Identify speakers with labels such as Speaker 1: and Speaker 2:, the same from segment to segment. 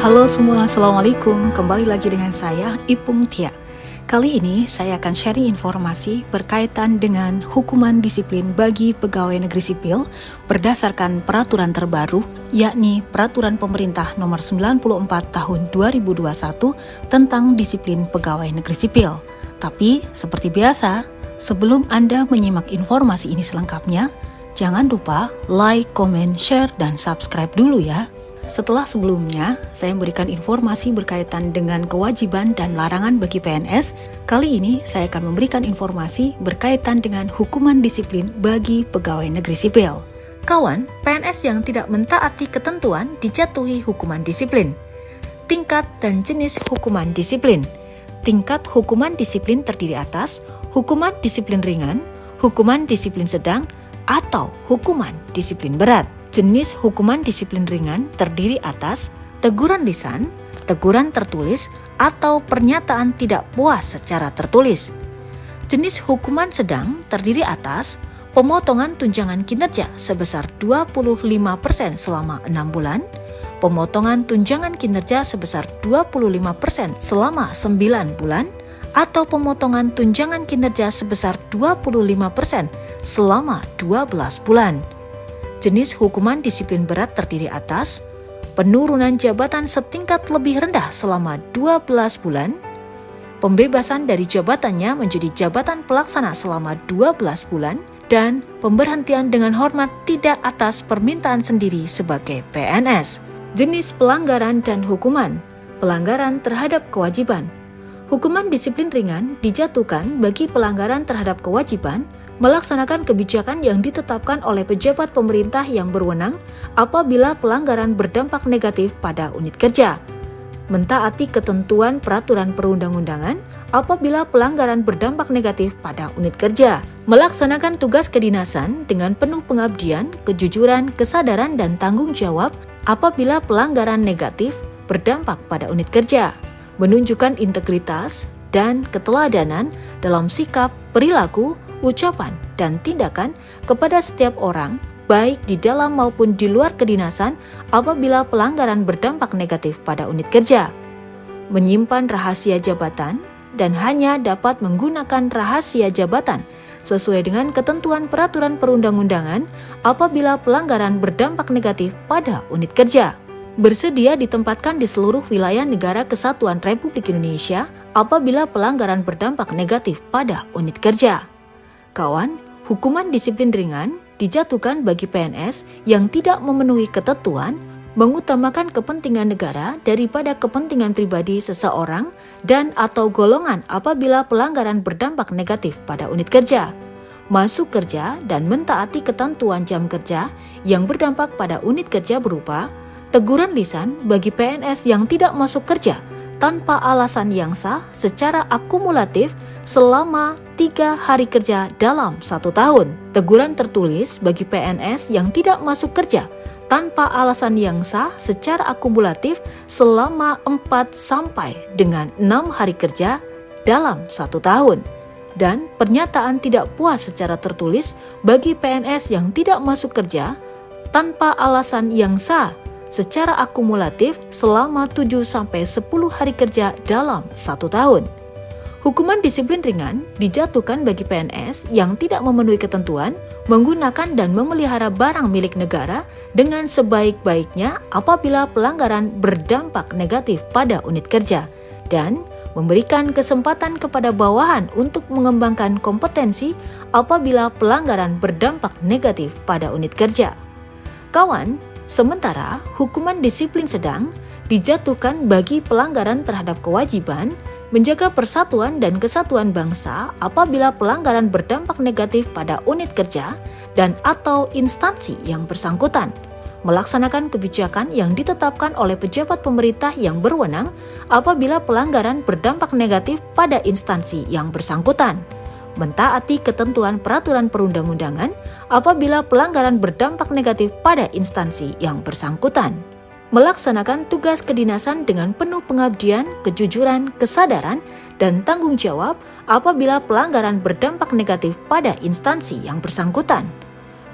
Speaker 1: Halo semua, Assalamualaikum. Kembali lagi dengan saya, Ipung Tia. Kali ini saya akan sharing informasi berkaitan dengan hukuman disiplin bagi pegawai negeri sipil berdasarkan peraturan terbaru, yakni Peraturan Pemerintah Nomor 94 Tahun 2021 tentang disiplin pegawai negeri sipil. Tapi, seperti biasa, sebelum Anda menyimak informasi ini selengkapnya, jangan lupa like, comment, share, dan subscribe dulu ya. Setelah sebelumnya, saya memberikan informasi berkaitan dengan kewajiban dan larangan bagi PNS. Kali ini, saya akan memberikan informasi berkaitan dengan hukuman disiplin bagi pegawai negeri sipil. Kawan, PNS yang tidak mentaati ketentuan dijatuhi hukuman disiplin. Tingkat dan jenis hukuman disiplin. Tingkat hukuman disiplin terdiri atas hukuman disiplin ringan, hukuman disiplin sedang, atau hukuman disiplin berat. Jenis hukuman disiplin ringan terdiri atas teguran lisan, teguran tertulis, atau pernyataan tidak puas secara tertulis. Jenis hukuman sedang terdiri atas pemotongan tunjangan kinerja sebesar 25% selama 6 bulan, pemotongan tunjangan kinerja sebesar 25% selama 9 bulan, atau pemotongan tunjangan kinerja sebesar 25% selama 12 bulan. Jenis hukuman disiplin berat terdiri atas penurunan jabatan setingkat lebih rendah selama 12 bulan, pembebasan dari jabatannya menjadi jabatan pelaksana selama 12 bulan, dan pemberhentian dengan hormat tidak atas permintaan sendiri sebagai PNS. Jenis pelanggaran dan hukuman. Pelanggaran terhadap kewajiban. Hukuman disiplin ringan dijatuhkan bagi pelanggaran terhadap kewajiban melaksanakan kebijakan yang ditetapkan oleh pejabat pemerintah yang berwenang apabila pelanggaran berdampak negatif pada unit kerja. Mentaati ketentuan peraturan perundang-undangan apabila pelanggaran berdampak negatif pada unit kerja. Melaksanakan tugas kedinasan dengan penuh pengabdian, kejujuran, kesadaran, dan tanggung jawab apabila pelanggaran negatif berdampak pada unit kerja. Menunjukkan integritas dan keteladanan dalam sikap, perilaku, ucapan, dan tindakan kepada setiap orang, baik di dalam maupun di luar kedinasan apabila pelanggaran berdampak negatif pada unit kerja. Menyimpan rahasia jabatan dan hanya dapat menggunakan rahasia jabatan sesuai dengan ketentuan peraturan perundang-undangan apabila pelanggaran berdampak negatif pada unit kerja. Bersedia ditempatkan di seluruh wilayah negara kesatuan Republik Indonesia apabila pelanggaran berdampak negatif pada unit kerja. Kawan, hukuman disiplin ringan dijatuhkan bagi PNS yang tidak memenuhi ketentuan, mengutamakan kepentingan negara daripada kepentingan pribadi seseorang dan atau golongan apabila pelanggaran berdampak negatif pada unit kerja. Masuk kerja dan mentaati ketentuan jam kerja yang berdampak pada unit kerja berupa teguran lisan bagi PNS yang tidak masuk kerja tanpa alasan yang sah secara akumulatif selama 3 hari kerja dalam 1 tahun. Teguran tertulis bagi PNS yang tidak masuk kerja tanpa alasan yang sah secara akumulatif selama 4 sampai dengan 6 hari kerja dalam 1 tahun. Dan pernyataan tidak puas secara tertulis bagi PNS yang tidak masuk kerja tanpa alasan yang sah secara akumulatif selama 7 sampai 10 hari kerja dalam 1 tahun. Hukuman disiplin ringan dijatuhkan bagi PNS yang tidak memenuhi ketentuan, menggunakan dan memelihara barang milik negara dengan sebaik-baiknya apabila pelanggaran berdampak negatif pada unit kerja, dan memberikan kesempatan kepada bawahan untuk mengembangkan kompetensi apabila pelanggaran berdampak negatif pada unit kerja. Kawan, sementara hukuman disiplin sedang dijatuhkan bagi pelanggaran terhadap kewajiban menjaga persatuan dan kesatuan bangsa apabila pelanggaran berdampak negatif pada unit kerja dan atau instansi yang bersangkutan. Melaksanakan kebijakan yang ditetapkan oleh pejabat pemerintah yang berwenang apabila pelanggaran berdampak negatif pada instansi yang bersangkutan. Mentaati ketentuan peraturan perundang-undangan apabila pelanggaran berdampak negatif pada instansi yang bersangkutan. Melaksanakan tugas kedinasan dengan penuh pengabdian, kejujuran, kesadaran, dan tanggung jawab apabila pelanggaran berdampak negatif pada instansi yang bersangkutan.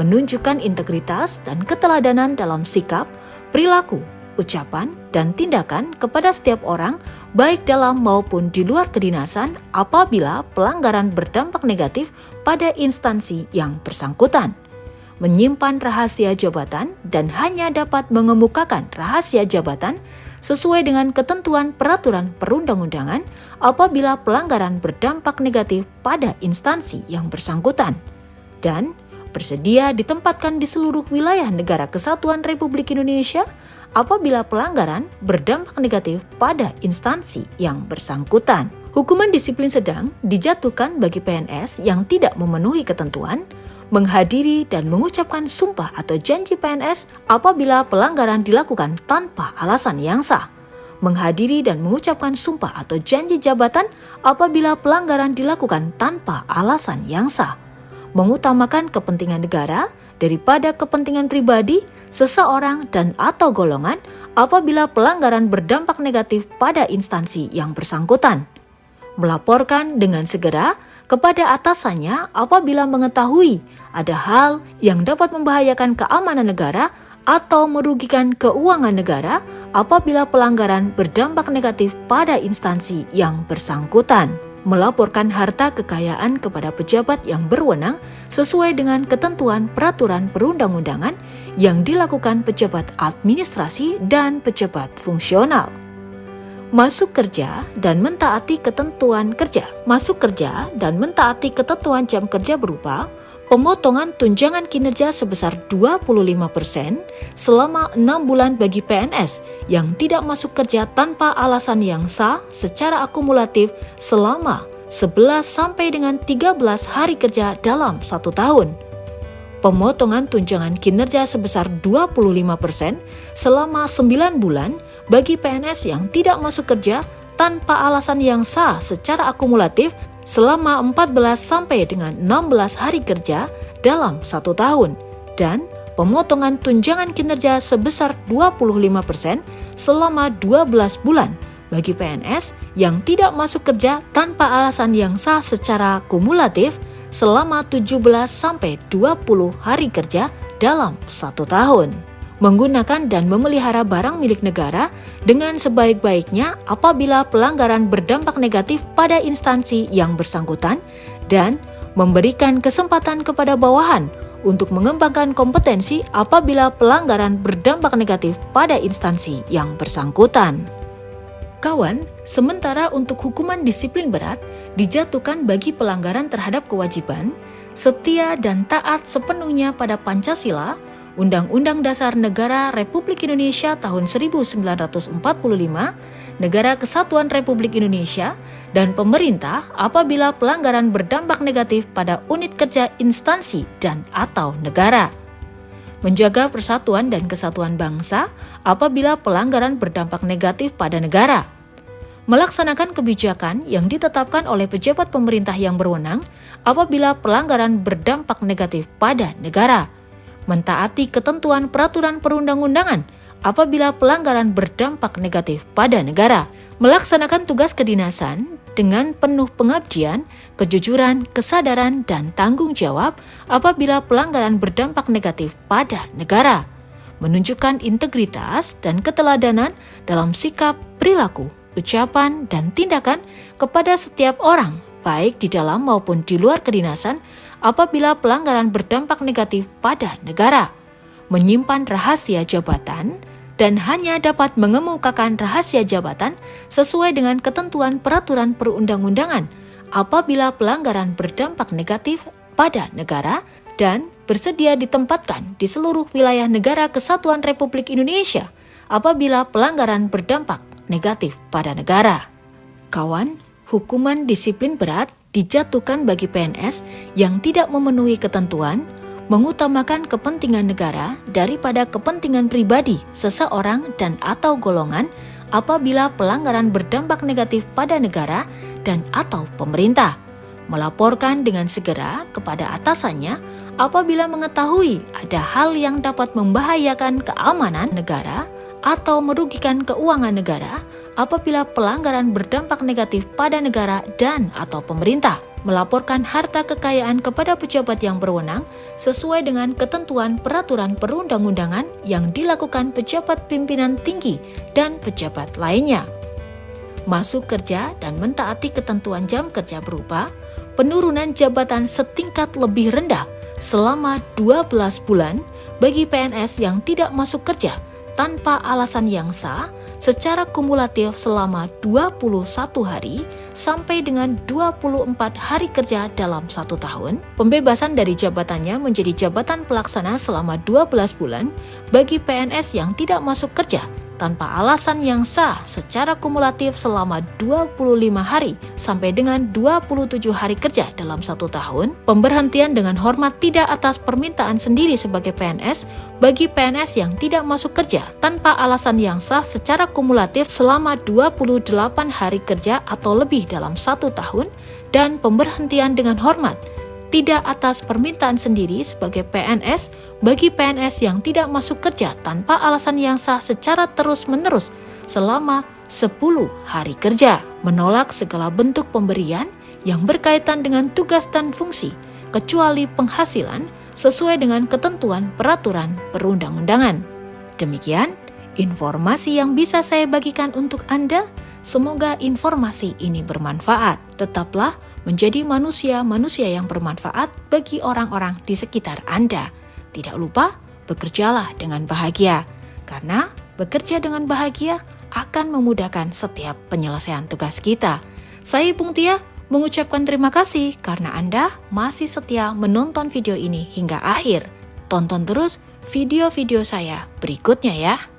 Speaker 1: Menunjukkan integritas dan keteladanan dalam sikap, perilaku, ucapan, dan tindakan kepada setiap orang, baik dalam maupun di luar kedinasan, apabila pelanggaran berdampak negatif pada instansi yang bersangkutan. Menyimpan rahasia jabatan dan hanya dapat mengemukakan rahasia jabatan sesuai dengan ketentuan peraturan perundang-undangan apabila pelanggaran berdampak negatif pada instansi yang bersangkutan, dan bersedia ditempatkan di seluruh wilayah negara kesatuan Republik Indonesia apabila pelanggaran berdampak negatif pada instansi yang bersangkutan. Hukuman disiplin sedang dijatuhkan bagi PNS yang tidak memenuhi ketentuan menghadiri dan mengucapkan sumpah atau janji PNS apabila pelanggaran dilakukan tanpa alasan yang sah, menghadiri dan mengucapkan sumpah atau janji jabatan apabila pelanggaran dilakukan tanpa alasan yang sah, mengutamakan kepentingan negara daripada kepentingan pribadi seseorang dan atau golongan apabila pelanggaran berdampak negatif pada instansi yang bersangkutan, melaporkan dengan segera kepada atasannya apabila mengetahui ada hal yang dapat membahayakan keamanan negara atau merugikan keuangan negara apabila pelanggaran berdampak negatif pada instansi yang bersangkutan, melaporkan harta kekayaan kepada pejabat yang berwenang sesuai dengan ketentuan peraturan perundang-undangan yang dilakukan pejabat administrasi dan pejabat fungsional. Masuk kerja dan mentaati ketentuan kerja. Masuk kerja dan mentaati ketentuan jam kerja berupa pemotongan tunjangan kinerja sebesar 25% selama 6 bulan bagi PNS yang tidak masuk kerja tanpa alasan yang sah secara akumulatif selama 11 sampai dengan 13 hari kerja dalam 1 tahun. Pemotongan tunjangan kinerja sebesar 25% selama 9 bulan bagi PNS yang tidak masuk kerja tanpa alasan yang sah secara akumulatif selama 14 sampai dengan 16 hari kerja dalam 1 tahun, dan pemotongan tunjangan kinerja sebesar 25% selama 12 bulan bagi PNS yang tidak masuk kerja tanpa alasan yang sah secara kumulatif selama 17 sampai 20 hari kerja dalam 1 tahun. Menggunakan dan memelihara barang milik negara dengan sebaik-baiknya apabila pelanggaran berdampak negatif pada instansi yang bersangkutan, dan memberikan kesempatan kepada bawahan untuk mengembangkan kompetensi apabila pelanggaran berdampak negatif pada instansi yang bersangkutan. Kawan, sementara untuk hukuman disiplin berat dijatuhkan bagi pelanggaran terhadap kewajiban setia dan taat sepenuhnya pada Pancasila, Undang-Undang Dasar Negara Republik Indonesia tahun 1945, Negara Kesatuan Republik Indonesia, dan pemerintah apabila pelanggaran berdampak negatif pada unit kerja instansi dan atau negara. Menjaga persatuan dan kesatuan bangsa apabila pelanggaran berdampak negatif pada negara. Melaksanakan kebijakan yang ditetapkan oleh pejabat pemerintah yang berwenang apabila pelanggaran berdampak negatif pada negara. Mentaati ketentuan peraturan perundang-undangan apabila pelanggaran berdampak negatif pada negara. Melaksanakan tugas kedinasan dengan penuh pengabdian, kejujuran, kesadaran, dan tanggung jawab apabila pelanggaran berdampak negatif pada negara. Menunjukkan integritas dan keteladanan dalam sikap, perilaku, ucapan, dan tindakan kepada setiap orang, baik di dalam maupun di luar kedinasan, apabila pelanggaran berdampak negatif pada negara. Menyimpan rahasia jabatan dan hanya dapat mengemukakan rahasia jabatan sesuai dengan ketentuan peraturan perundang-undangan apabila pelanggaran berdampak negatif pada negara, dan bersedia ditempatkan di seluruh wilayah negara kesatuan Republik Indonesia apabila pelanggaran berdampak negatif pada negara. Kawan, hukuman disiplin berat dijatuhkan bagi PNS yang tidak memenuhi ketentuan, mengutamakan kepentingan negara daripada kepentingan pribadi seseorang dan atau golongan apabila pelanggaran berdampak negatif pada negara dan atau pemerintah, melaporkan dengan segera kepada atasannya apabila mengetahui ada hal yang dapat membahayakan keamanan negara atau merugikan keuangan negara apabila pelanggaran berdampak negatif pada negara dan atau pemerintah, melaporkan harta kekayaan kepada pejabat yang berwenang sesuai dengan ketentuan peraturan perundang-undangan yang dilakukan pejabat pimpinan tinggi dan pejabat lainnya. Masuk kerja dan mentaati ketentuan jam kerja berupa penurunan jabatan setingkat lebih rendah selama 12 bulan bagi PNS yang tidak masuk kerja tanpa alasan yang sah secara kumulatif selama 21 hari sampai dengan 24 hari kerja dalam 1 tahun, pembebasan dari jabatannya menjadi jabatan pelaksana selama 12 bulan bagi PNS yang tidak masuk kerja tanpa alasan yang sah secara kumulatif selama 25 hari sampai dengan 27 hari kerja dalam 1 tahun, pemberhentian dengan hormat tidak atas permintaan sendiri sebagai PNS bagi PNS yang tidak masuk kerja tanpa alasan yang sah secara kumulatif selama 28 hari kerja atau lebih dalam 1 tahun, dan pemberhentian dengan hormat tidak atas permintaan sendiri sebagai PNS bagi PNS yang tidak masuk kerja tanpa alasan yang sah secara terus-menerus selama 10 hari kerja. Menolak segala bentuk pemberian yang berkaitan dengan tugas dan fungsi, kecuali penghasilan sesuai dengan ketentuan peraturan perundang-undangan. Demikian informasi yang bisa saya bagikan untuk Anda. Semoga informasi ini bermanfaat. Tetaplah menjadi manusia-manusia yang bermanfaat bagi orang-orang di sekitar Anda. Tidak lupa, bekerjalah dengan bahagia. Karena bekerja dengan bahagia akan memudahkan setiap penyelesaian tugas kita. Saya Ipung Tia mengucapkan terima kasih karena Anda masih setia menonton video ini hingga akhir. Tonton terus video-video saya berikutnya ya.